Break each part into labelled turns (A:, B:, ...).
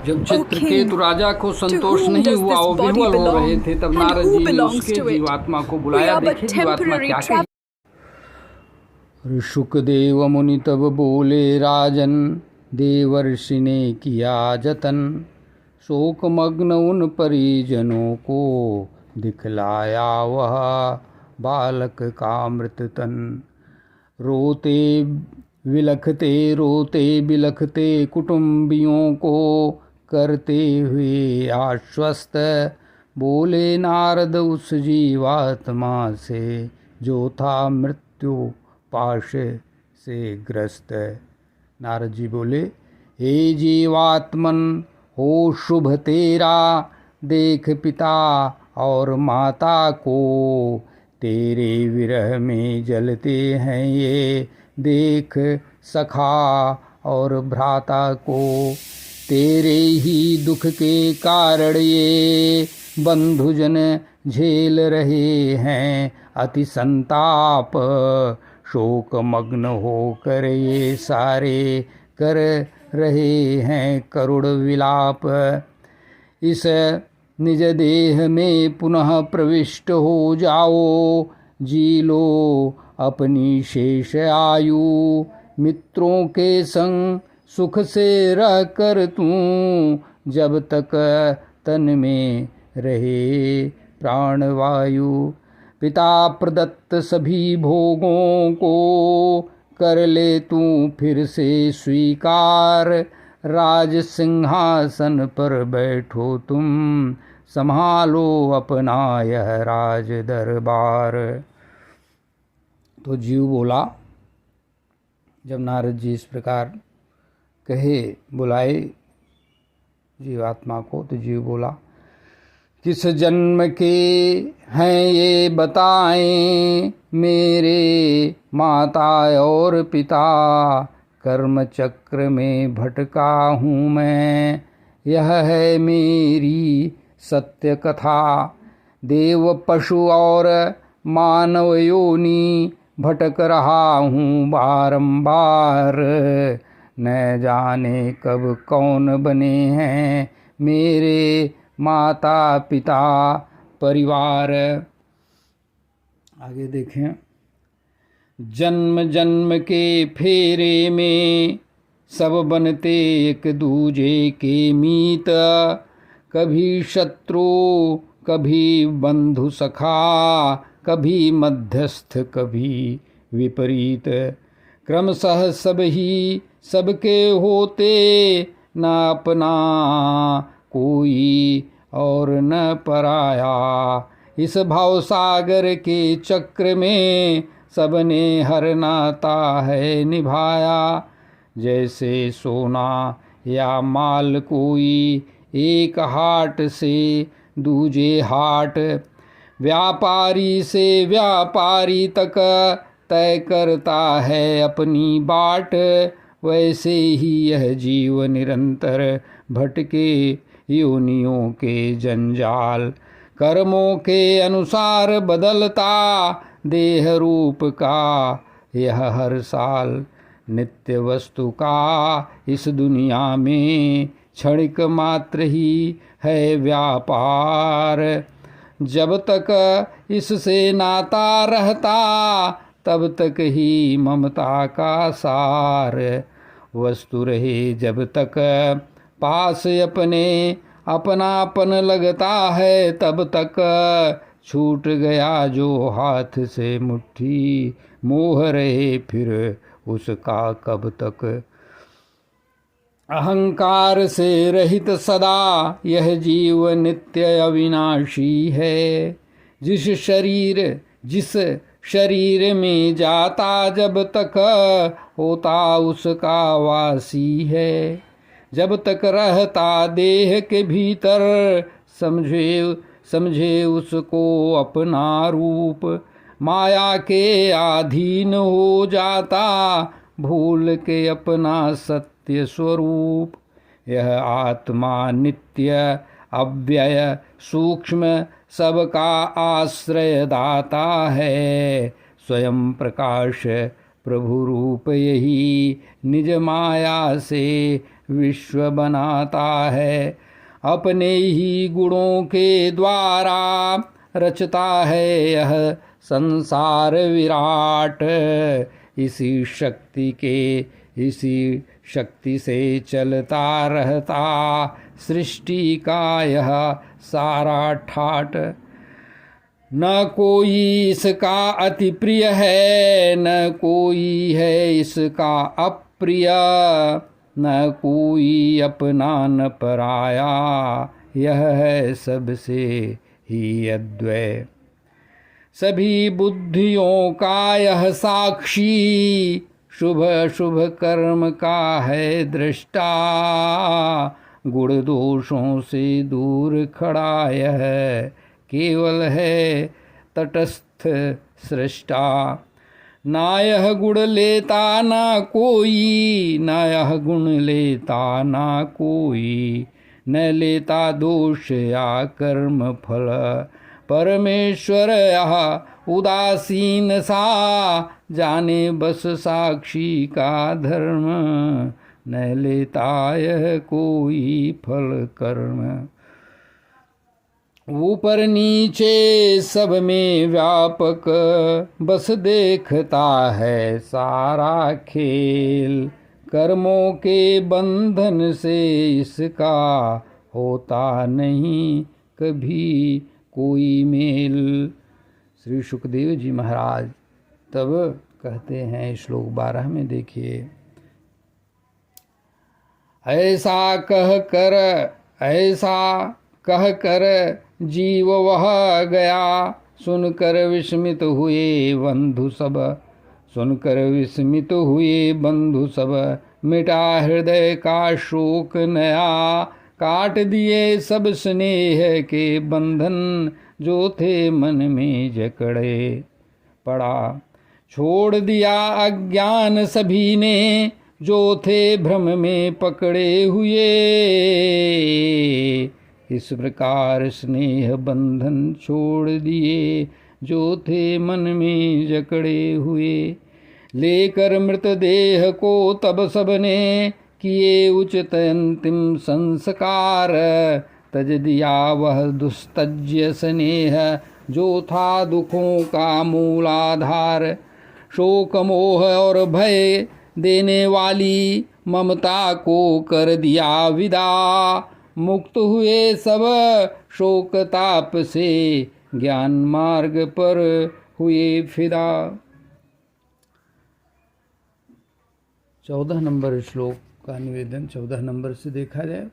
A: जब
B: O
A: Chitraketu
B: king,
A: राजा को
B: to
A: Santosh
B: whom
A: नहीं
B: does
A: हुआ, वो
B: this body
A: विह्वल हो रहे
B: belong,
A: थे, तब
B: and
A: नारद
B: who
A: जी ने
B: belongs
A: उसके
B: to it?
A: जीवात्मा को
B: We
A: बुलाया।
B: are but
A: देखे जीवात्मा
B: temporary
A: क्या
B: travelers.
A: कही। शुकदेव मुनि तब बोले राजन, देवर्षि ने किया जतन, शोकमग्न उन परिजनों को दिखलाया वह बालक का मृत तन। रोते बिलखते कुटुंबियों को करते हुए आश्वस्त, बोले नारद उस जीवात्मा से जो था मृत्यु पाश से ग्रस्त। नारद जी बोले, हे जीवात्मन हो शुभ तेरा, देख पिता और माता को तेरे विरह में जलते हैं ये, देख सखा और भ्राता को तेरे ही दुख के कारण ये बंधुजन झेल रहे हैं अति संताप। शोक मग्न होकर ये सारे कर रहे हैं करुण विलाप। इस निज देह में पुनः प्रविष्ट हो जाओ, जी लो अपनी शेष आयु। मित्रों के संग सुख से रह कर तू, जब तक तन में रहे प्राणवायु। पिता प्रदत्त सभी भोगों को कर ले तू फिर से स्वीकार, राज सिंहासन पर बैठो तुम, संभालो अपना यह राज दरबार। तो जीव बोला, जब नारद जी इस प्रकार कहे, बुलाए जीवात्मा को, तो जीव बोला, किस जन्म के हैं ये बताएं मेरे माता और पिता, कर्म चक्र में भटका हूँ मैं, यह है मेरी सत्य कथा। देव पशु और मानव योनि भटक रहा हूँ बारंबार, न जाने कब कौन बने हैं मेरे माता पिता परिवार। आगे देखें, जन्म जन्म के फेरे में सब बनते एक दूजे के मीत, कभी शत्रु कभी बंधु सखा, कभी मध्यस्थ कभी विपरीत। क्रमशः सब ही सबके होते, न अपना कोई और न पराया। इस भावसागर के चक्र में सबने हर नाता है निभाया। जैसे सोना या माल कोई एक हाट से दूजे हाट, व्यापारी से व्यापारी तक तय करता है अपनी बाट। वैसे ही यह जीव निरंतर भटके योनियों के जंजाल, कर्मों के अनुसार बदलता देह रूप का यह हर साल। नित्य वस्तु का इस दुनिया में क्षणिक मात्र ही है व्यापार। जब तक इससे नाता रहता तब तक ही ममता का सार। वस्तु रहे जब तक पास अपने अपनापन लगता है, तब तक छूट गया जो हाथ से मुट्ठी, मोह रहे फिर उसका कब तक। अहंकार से रहित सदा यह जीव नित्य अविनाशी है। जिस शरीर में जाता जब तक होता उसका वासी है। जब तक रहता देह के भीतर समझे उसको अपना रूप। माया के अधीन हो जाता भूल के अपना सत्य स्वरूप। यह आत्मा नित्य अव्यय सूक्ष्म सबका आश्रय दाता है। स्वयं प्रकाश प्रभु रूप यही निज माया से विश्व बनाता है। अपने ही गुणों के द्वारा रचता है यह संसार विराट। इसी शक्ति से चलता रहता सृष्टि का यह सारा ठाट। न कोई इसका अति प्रिय है, न कोई है इसका अप्रिय, न कोई अपना न पराया, यह है सबसे ही अद्वय। सभी बुद्धियों का यह साक्षी, शुभ शुभ कर्म का है दृष्टा। गुण दोषों से दूर खड़ा यह केवल है तटस्थ सृष्टा। ना यह गुण लेता ना कोई, ना यह गुण लेता ना कोई, न लेता दोष या कर्म फल। परमेश्वर यह उदासीन सा, जाने बस साक्षी का धर्म। न लेता यह कोई फल कर्म। ऊपर नीचे सब में व्यापक, बस देखता है सारा खेल। कर्मों के बंधन से इसका होता नहीं कभी कोई मेल। श्री सुखदेव जी महाराज तब कहते हैं श्लोक 12 में, देखिए, ऐसा कह कर जीव वह गया, सुनकर विस्मित हुए बंधु सब। सुनकर विस्मित हुए बंधु सब, मिटा हृदय का शोक नया। काट दिए सब स्नेह के बंधन, जो थे मन में जकड़े पड़ा। छोड़ दिया अज्ञान सभी ने, जो थे भ्रम में पकड़े हुए। इस प्रकार स्नेह बंधन छोड़ दिए, जो थे मन में जकड़े हुए। लेकर मृतदेह को तब सबने, किए उचित अंतिम संस्कार। तज दिया वह दुस्तज्य स्नेह, जो था दुखों का मूलाधार। शोक मोह और भय देने वाली ममता को कर दिया विदा। मुक्त हुए सब शोक ताप से, ज्ञान मार्ग पर हुए फिदा। 14 नंबर श्लोक का निवेदन 14 नंबर से देखा जाए।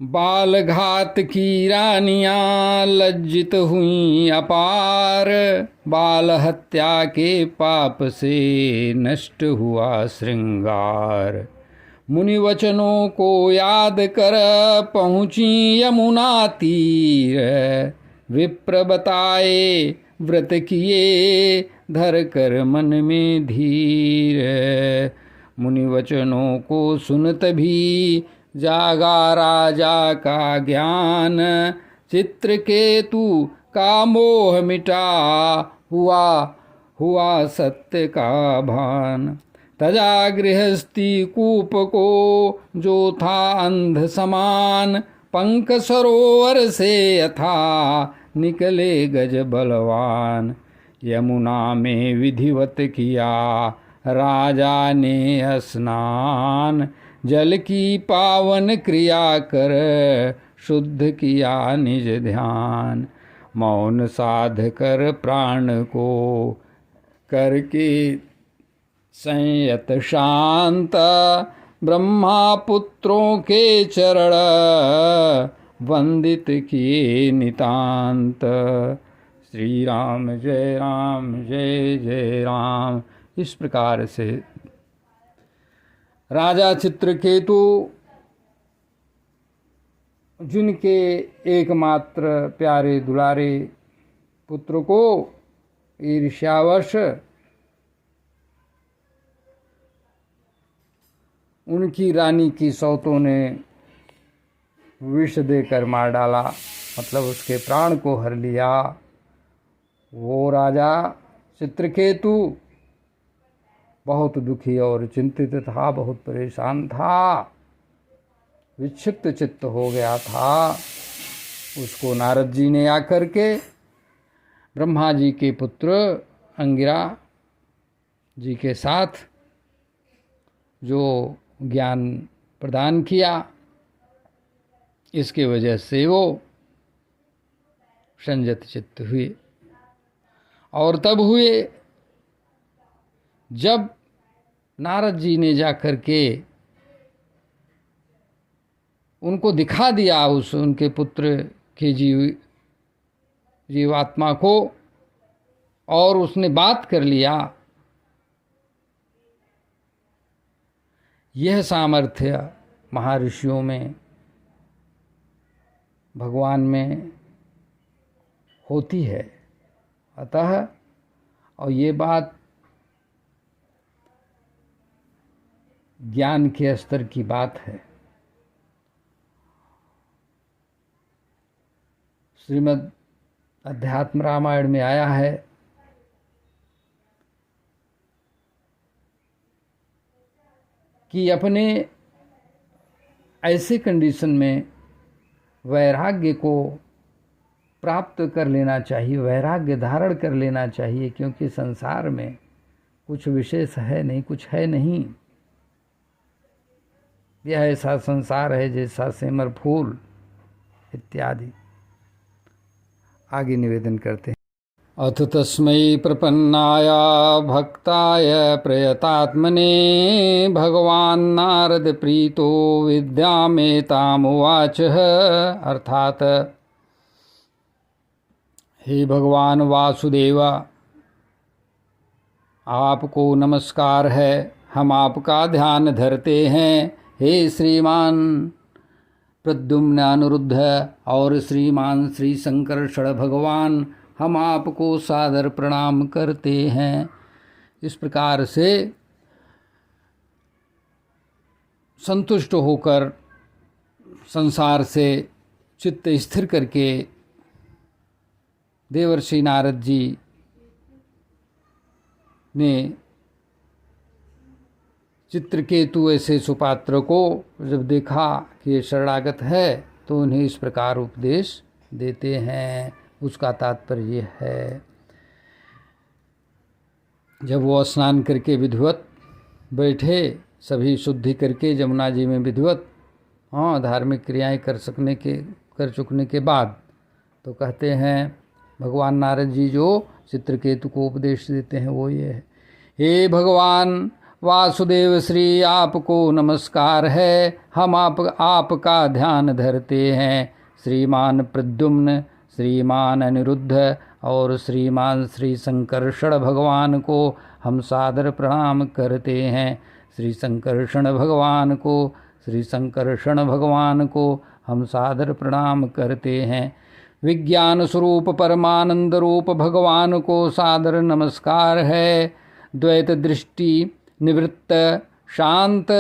A: बाल घात की रानियां लज्जित हुई अपार। बाल हत्या के पाप से नष्ट हुआ श्रृंगार। मुनि वचनों को याद कर पहुँची यमुना तीर। विप्र बताए व्रत किए, धर कर मन में धीर। मुनि वचनों को सुनत भी, जागा राजा का ज्ञान। चित्रकेतु का मोह मिटा, हुआ सत्य का भान। तजा गृहस्थी कूप को, जो था अंध समान। पंख सरोवर से यथा निकले गज बलवान। यमुना में विधिवत किया राजा ने स्नान। जल की पावन क्रिया कर, शुद्ध किया निज ध्यान। मौन साध कर प्राण को, करके संयत शांत। ब्रह्मा पुत्रों के चरण, वंदित किए नितांत। श्री राम जय राम जय जय राम। इस प्रकार से राजा चित्रकेतु, जिनके एकमात्र प्यारे दुलारे पुत्र को ईर्ष्यावश उनकी रानी की सौतों ने विष देकर मार डाला, मतलब उसके प्राण को हर लिया। वो राजा चित्रकेतु बहुत दुखी और चिंतित था, बहुत परेशान था, विक्षिप्त चित्त हो गया था। उसको नारद जी ने आकर के ब्रह्मा जी के पुत्र अंगिरा जी के साथ जो ज्ञान प्रदान किया, इसके वजह से वो संयत चित्त हुए। और तब हुए जब नारद जी ने जाकर के उनको दिखा दिया उस उनके पुत्र के जीवात्मा को, और उसने बात कर लिया। यह सामर्थ्य महर्षियों में, भगवान में होती है। अतः और ये बात ज्ञान के स्तर की बात है। श्रीमद् अध्यात्म रामायण में आया है कि अपने ऐसे कंडीशन में वैराग्य को प्राप्त कर लेना चाहिए, वैराग्य धारण कर लेना चाहिए, क्योंकि संसार में कुछ विशेष है नहीं, कुछ है नहीं। यह ऐसा संसार है जैसा सेमर फूल इत्यादि। आगे निवेदन करते हैं। अथ तस्मै प्रपन्नाय भक्ताय प्रयतात्मने भगवान् नारद प्रीतो विद्यामेतामुवाच। अर्थात हे भगवान वासुदेव, आपको नमस्कार है, हम आपका ध्यान धरते हैं। हे श्रीमान प्रद्युम्न अनिरुद्ध और श्रीमान श्री संकर्षण भगवान, हम आपको सादर प्रणाम करते हैं। इस प्रकार से संतुष्ट होकर संसार से चित्त स्थिर करके देवर्षि नारद जी ने चित्रकेतु ऐसे सुपात्र को जब देखा कि ये शरणागत है, तो उन्हें इस प्रकार उपदेश देते हैं। उसका तात्पर्य यह है, जब वो स्नान करके विधिवत बैठे, सभी शुद्धि करके यमुना जी में विधिवत धार्मिक क्रियाएं कर चुकने के बाद, तो कहते हैं भगवान नारद जी जो चित्रकेतु को उपदेश देते हैं वो ये है। हे भगवान वासुदेव श्री, आपको नमस्कार है, हम आपका ध्यान धरते हैं। श्रीमान प्रद्युम्न, श्रीमान अनिरुद्ध और श्रीमान श्री संकर्षण भगवान को हम सादर प्रणाम करते हैं। श्री संकर्षण भगवान को हम सादर प्रणाम करते हैं। विज्ञान स्वरूप परमानंद रूप भगवान को सादर नमस्कार है। द्वैत दृष्टि निवृत्त शांत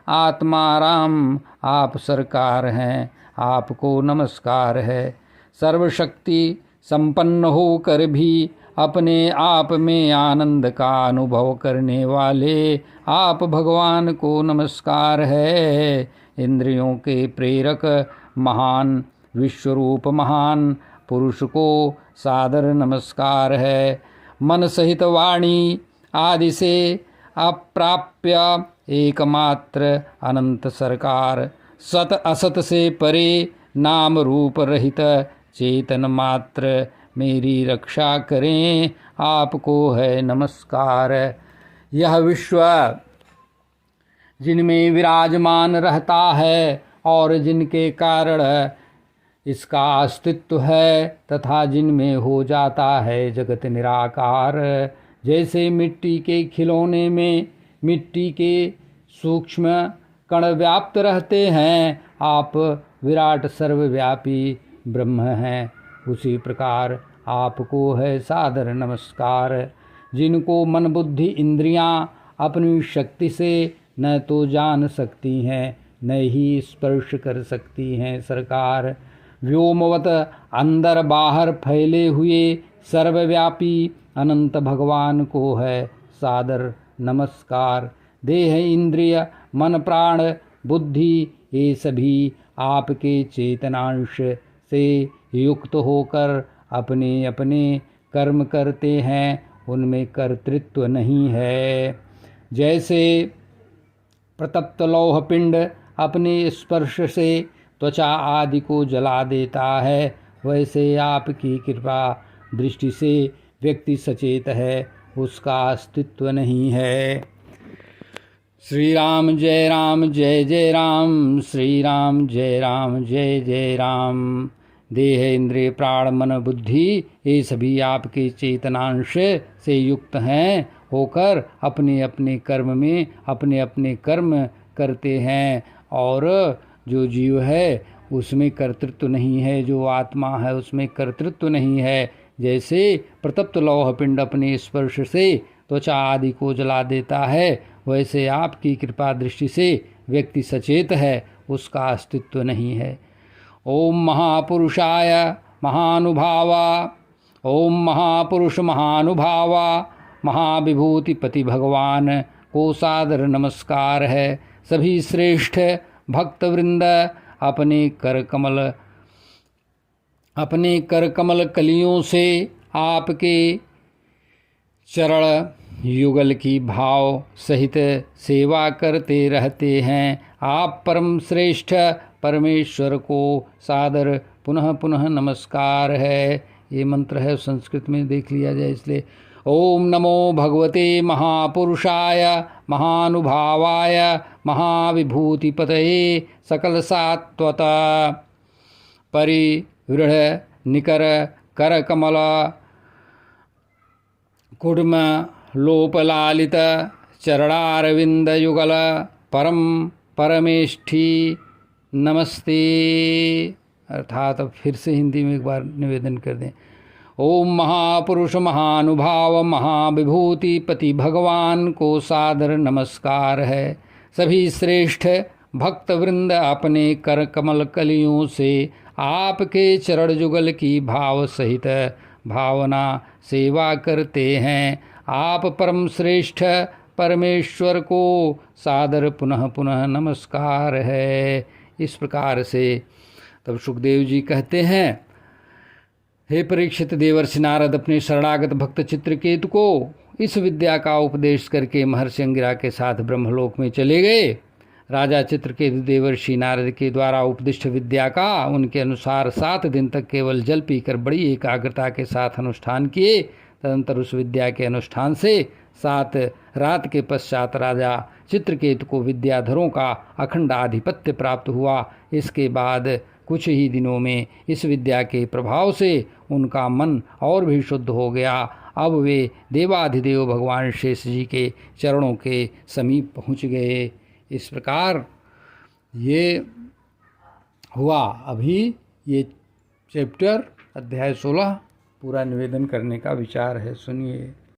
A: आत्माराम आप सरकार हैं, आपको नमस्कार है। सर्वशक्ति संपन्न होकर भी अपने आप में आनंद का अनुभव करने वाले आप भगवान को नमस्कार है। इंद्रियों के प्रेरक महान विश्वरूप महान पुरुष को सादर नमस्कार है। मन सहित वाणी आदि से अप्राप्य एकमात्र अनंत सरकार, सत असत से परे नाम रूप रहित चेतन मात्र मेरी रक्षा करें, आपको है नमस्कार। यह विश्व जिनमें विराजमान रहता है और जिनके कारण इसका अस्तित्व है तथा जिनमें हो जाता है जगत निराकार, जैसे मिट्टी के खिलौने में मिट्टी के सूक्ष्म कण व्याप्त रहते हैं, आप विराट सर्वव्यापी ब्रह्म हैं। उसी प्रकार आपको है सादर नमस्कार। जिनको मन बुद्धि इंद्रियां अपनी शक्ति से न तो जान सकती हैं न ही स्पर्श कर सकती हैं सरकार, व्योमवत अंदर बाहर फैले हुए सर्वव्यापी अनंत भगवान को है सादर नमस्कार। देह, इंद्रिय, मन, प्राण, बुद्धि ये सभी आपके चेतनांश से युक्त होकर अपने अपने कर्म करते हैं, उनमें कर्तृत्व नहीं है। जैसे प्रतप्त लौह पिंड अपने स्पर्श से त्वचा आदि को जला देता है, वैसे आपकी कृपा दृष्टि से व्यक्ति सचेत है, उसका अस्तित्व नहीं है। श्री राम जय जय राम, श्री राम जय जय राम। देह, इंद्रिय, प्राण, मन, बुद्धि ये सभी आपके चेतनांश से युक्त हैं होकर अपने अपने कर्म में अपने अपने कर्म करते हैं, और जो जीव है उसमें कर्तृत्व नहीं है, जो आत्मा है उसमें कर्तृत्व नहीं है। जैसे प्रतप्त लौह पिंड अपने स्पर्श से त्वचा आदि को जला देता है, वैसे आपकी कृपा दृष्टि से व्यक्ति सचेत है, उसका अस्तित्व नहीं है। ओम महापुरुषाय महानुभावा, ओम महापुरुष महानुभावा महाविभूतिपति भगवान को सादर नमस्कार है। सभी श्रेष्ठ भक्तवृंद अपने कर कमल कलियों से आपके चरण युगल की भाव सहित सेवा करते रहते हैं। आप परम श्रेष्ठ परमेश्वर को सादर पुनः पुनः नमस्कार है। ये मंत्र है, संस्कृत में देख लिया जाए इसलिए। ओम नमो भगवते महापुरुषाय महानुभावाय महाविभूतिपतये सकल सात्वता परिवृढ़ निकर कर कमल कुड्म लोपलालित चरणारविंद युगल परम परमेष्ठी नमस्ते। अर्थात अब फिर से हिंदी में एक बार निवेदन कर दें। ओम महापुरुष महानुभाव महाविभूतिपति भगवान को सादर नमस्कार है। सभी श्रेष्ठ भक्तवृंद अपने कर कमल कलियों से आपके चरण जुगल की भाव सहित भावना सेवा करते हैं। आप परम श्रेष्ठ परमेश्वर को सादर पुनः पुनः नमस्कार है। इस प्रकार से तब सुखदेव जी कहते हैं, हे परीक्षित, देवर्षि नारद अपने शरणागत भक्त चित्रकेतु को इस विद्या का उपदेश करके महर्षि अंगिरा के साथ ब्रह्मलोक में चले गए। राजा चित्रकेतु देवर्षि नारद के द्वारा उपदिष्ट विद्या का उनके अनुसार 7 दिन तक केवल जल पीकर बड़ी एकाग्रता के साथ अनुष्ठान किए। तदंतर उस विद्या के अनुष्ठान से 7 रात के पश्चात राजा चित्रकेतु को विद्याधरों का अखंड आधिपत्य प्राप्त हुआ। इसके बाद कुछ ही दिनों में इस विद्या के प्रभाव से उनका मन और भी शुद्ध हो गया। अब वे देवाधिदेव भगवान शेष जी के चरणों के समीप पहुँच गए। इस प्रकार ये हुआ। अभी ये चैप्टर अध्याय 16 पूरा निवेदन करने का विचार है, सुनिए।